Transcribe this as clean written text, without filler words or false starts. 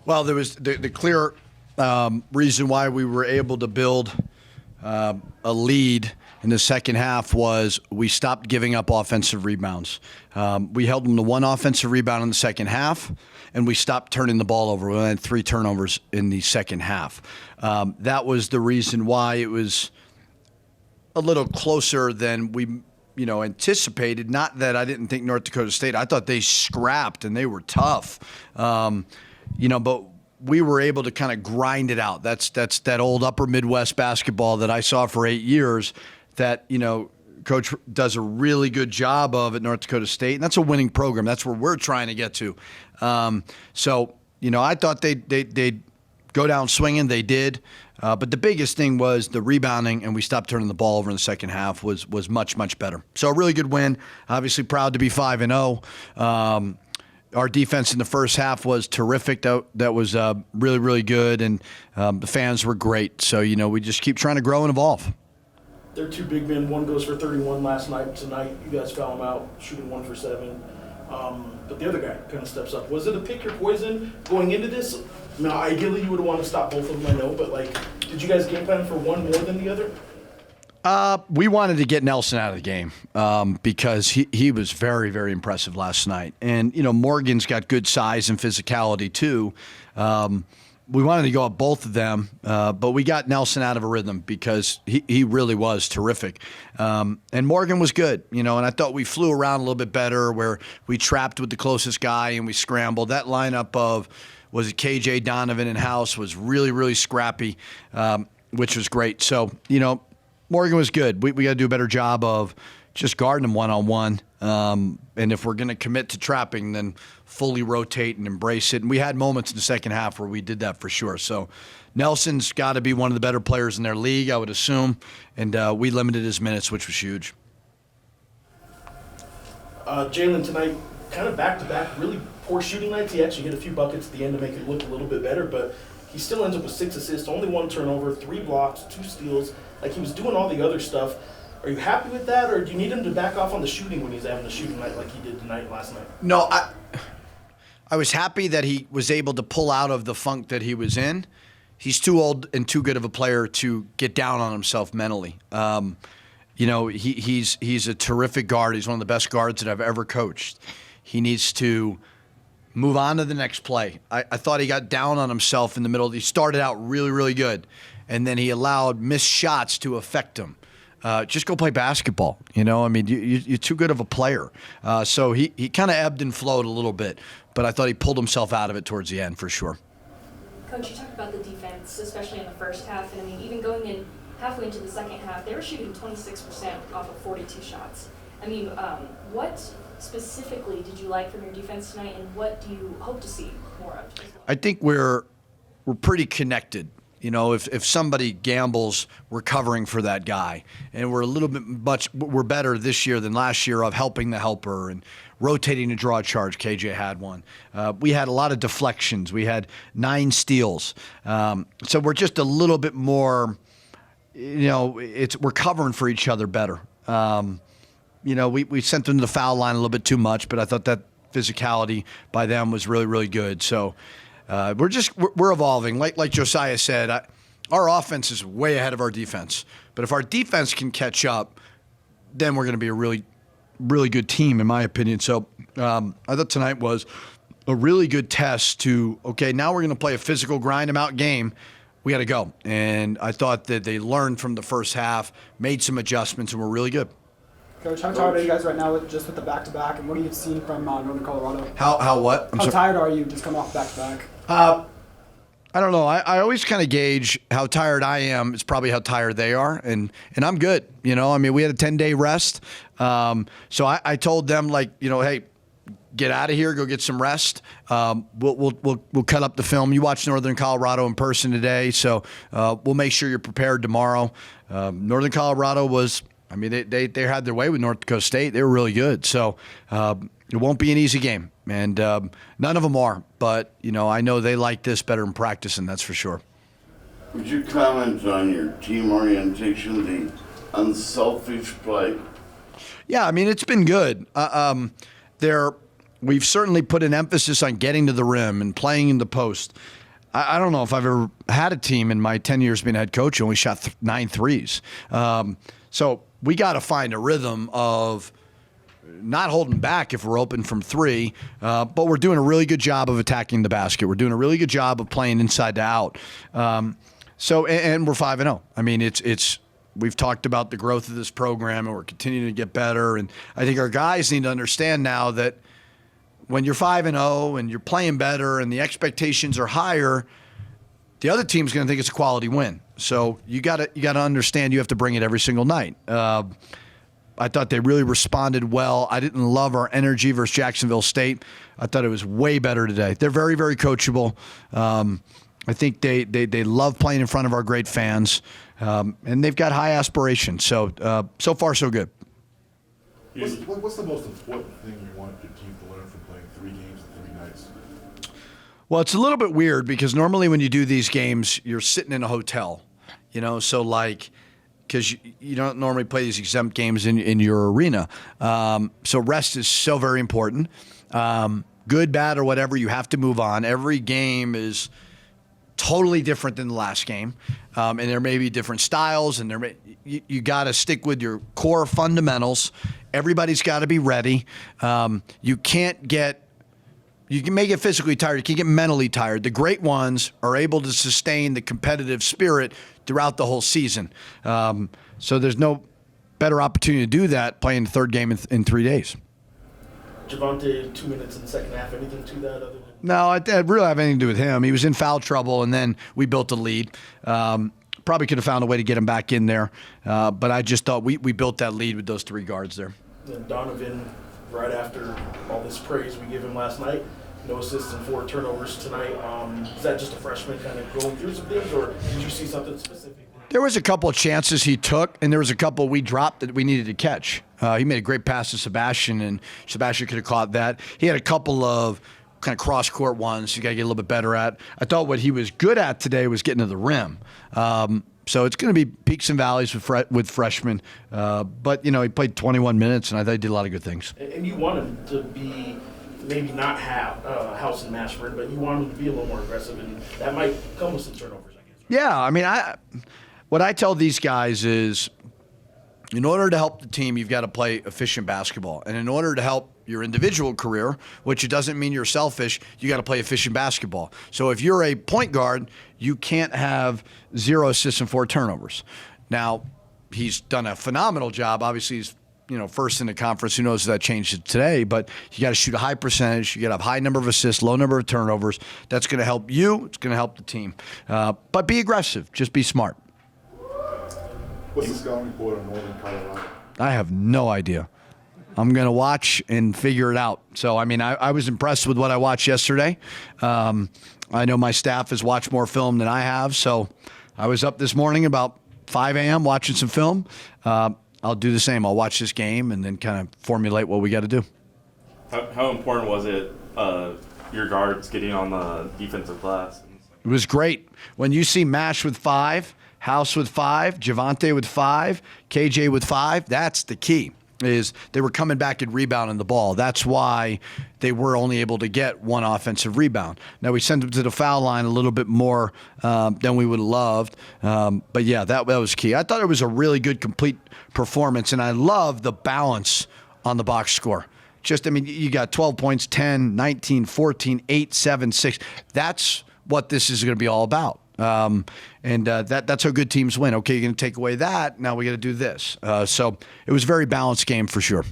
Well, there was the clear reason why we were able to build a lead in the second half was we stopped giving up offensive rebounds. We held them to one offensive rebound in the second half, and we stopped turning the ball over. We had 3 turnovers in the second half. That was the reason why it was a little closer than we anticipated. Not that I didn't think North Dakota State. I thought they scrapped and they were tough. But we were able to kind of grind it out. That's that old Upper Midwest basketball that I saw for 8 years that, Coach does a really good job of at North Dakota State. And that's a winning program. That's where we're trying to get to. I thought they'd go down swinging. They did. But the biggest thing was the rebounding, and we stopped turning the ball over in the second half was much, much better. So a really good win. Obviously proud to be 5-0. Our defense in the first half was terrific. That was really, really good, and the fans were great. So, we just keep trying to grow and evolve. They're 2 big men. One goes for 31 last night. Tonight, you guys foul him out, shooting 1 for 7. But the other guy kind of steps up. Was it a pick your poison going into this? Now, ideally, you would want to stop both of them, I know, but, did you guys game plan for one more than the other? We wanted to get Nelson out of the game because he was very, very impressive last night. And, Morgan's got good size and physicality, too. We wanted to go at both of them, but we got Nelson out of a rhythm because he really was terrific. And Morgan was good, and I thought we flew around a little bit better where we trapped with the closest guy and we scrambled. That lineup of, was it KJ, Donovan, and House was really, really scrappy, which was great. So, Morgan was good. We got to do a better job of just guarding him one-on-one. And if we're going to commit to trapping, then fully rotate and embrace it. And we had moments in the second half where we did that for sure. So Nelson's got to be one of the better players in their league, I would assume. And we limited his minutes, which was huge. Jalen tonight, kind of back-to-back, really poor shooting nights. He actually hit a few buckets at the end to make it look a little bit better, but he still ends up with 6 assists, only 1 turnover, 3 blocks, 2 steals. He was doing all the other stuff. Are you happy with that, or do you need him to back off on the shooting when he's having a shooting night like he did tonight last night? No, I was happy that he was able to pull out of the funk that he was in. He's too old and too good of a player to get down on himself mentally. He's a terrific guard. He's one of the best guards that I've ever coached. He needs to move on to the next play. I thought he got down on himself in the middle. He started out really, really good, and then he allowed missed shots to affect him. Just go play basketball. You're too good of a player. So he kind of ebbed and flowed a little bit, but I thought he pulled himself out of it towards the end for sure. Coach, you talked about the defense, especially in the first half, and even going in halfway into the second half, they were shooting 26% off of 42 shots. What specifically did you like from your defense tonight, and what do you hope to see more of? I think we're pretty connected. If somebody gambles, we're covering for that guy. And we're we're better this year than last year of helping the helper and rotating to draw a charge. KJ had one. We had a lot of deflections. We had 9 steals. So we're just a little bit more, we're covering for each other better. We sent them to the foul line a little bit too much, but I thought that physicality by them was really, really good. So we're evolving. Like Josiah said, our offense is way ahead of our defense. But if our defense can catch up, then we're going to be a really, really good team, in my opinion. So I thought tonight was a really good test to, okay, now we're going to play a physical, grind-them-out game. We got to go. And I thought that they learned from the first half, made some adjustments, and were really good. Coach, how tired are you guys right now just with the back-to-back, and what have you seen from Northern Colorado? How what? How tired are you just coming off back-to-back? I don't know. I always kind of gauge how tired I am. It's probably how tired they are, and I'm good. We had a 10-day rest, so I told them hey, get out of here, go get some rest. We'll cut up the film. You watched Northern Colorado in person today, so we'll make sure you're prepared tomorrow. Northern Colorado was. They had their way with North Dakota State. They were really good. So it won't be an easy game. And none of them are. But, I know they like this better in practice, and that's for sure. Would you comment on your team orientation, the unselfish play? Yeah, it's been good. They're we've certainly put an emphasis on getting to the rim and playing in the post. I don't know if I've ever had a team in my 10 years being a head coach who only shot 9 threes. So we got to find a rhythm of not holding back if we're open from 3, but we're doing a really good job of attacking the basket. We're doing a really good job of playing inside to out. So we're 5-0. I mean, we've talked about the growth of this program, and we're continuing to get better. And I think our guys need to understand now that when you're 5-0 and you're playing better and the expectations are higher, the other team's going to think it's a quality win. So you got to understand you have to bring it every single night. I thought they really responded well. I didn't love our energy versus Jacksonville State. I thought it was way better today. They're very, very coachable. I think they love playing in front of our great fans, and they've got high aspirations. So far, so good. What's the most important thing you want your team to learn from playing 3 games in 3 nights? Well, it's a little bit weird because normally when you do these games, you're sitting in a hotel, so like – because you don't normally play these exempt games in your arena. So rest is so very important. Good, bad, or whatever, you have to move on. Every game is totally different than the last game. And there may be different styles, and you got to stick with your core fundamentals. Everybody's got to be ready. You can make it physically tired. You can get mentally tired. The great ones are able to sustain the competitive spirit throughout the whole season. So there's no better opportunity to do that playing the 3rd game in 3 days. Javante, 2 minutes in the second half. Anything to that other than? No, it really have anything to do with him. He was in foul trouble, and then we built a lead. Probably could have found a way to get him back in there. But I just thought we built that lead with those 3 guards there. And Donovan, right after all this praise we gave him last night, no assists and 4 turnovers tonight. Is that just a freshman kind of going through some things, or did you see something specific? There was a couple of chances he took, and there was a couple we dropped that we needed to catch. He made a great pass to Sebastian, and Sebastian could have caught that. He had a couple of kind of cross-court ones you got to get a little bit better at. I thought what he was good at today was getting to the rim. So it's going to be peaks and valleys with freshmen. But, he played 21 minutes, and I thought he did a lot of good things. And you want him to be maybe not have house and Mashburn, but you want him to be a little more aggressive, and that might come with some turnovers, I guess. Right? Yeah, I mean, what I tell these guys is in order to help the team, you've got to play efficient basketball. And in order to help your individual career, which it doesn't mean you're selfish, you got to play efficient basketball. So if you're a point guard, you can't have 0 assists and 4 turnovers. Now, he's done a phenomenal job. Obviously, he's first in the conference. Who knows if that changed today, but you got to shoot a high percentage. You got to have high number of assists, low number of turnovers. That's going to help you. It's going to help the team. But be aggressive. Just be smart. What's the scouting report on Northern Colorado? I have no idea. I'm going to watch and figure it out. So, I mean, I was impressed with what I watched yesterday. I know my staff has watched more film than I have. So I was up this morning about 5 a.m. watching some film. I'll do the same. I'll watch this game and then kind of formulate what we got to do. How important was it, your guards getting on the defensive glass? It was great. When you see Mash with 5, House with 5, Javante with 5, KJ with 5, that's the key. Is they were coming back and rebounding the ball. That's why they were only able to get 1 offensive rebound. Now, we sent them to the foul line a little bit more than we would have loved. But, yeah, that was key. I thought it was a really good, complete performance, and I love the balance on the box score. You got 12 points, 10, 19, 14, 8, 7, 6. That's what this is going to be all about. That's how good teams win. Okay, you're going to take away that. Now we got to do this. So it was a very balanced game for sure.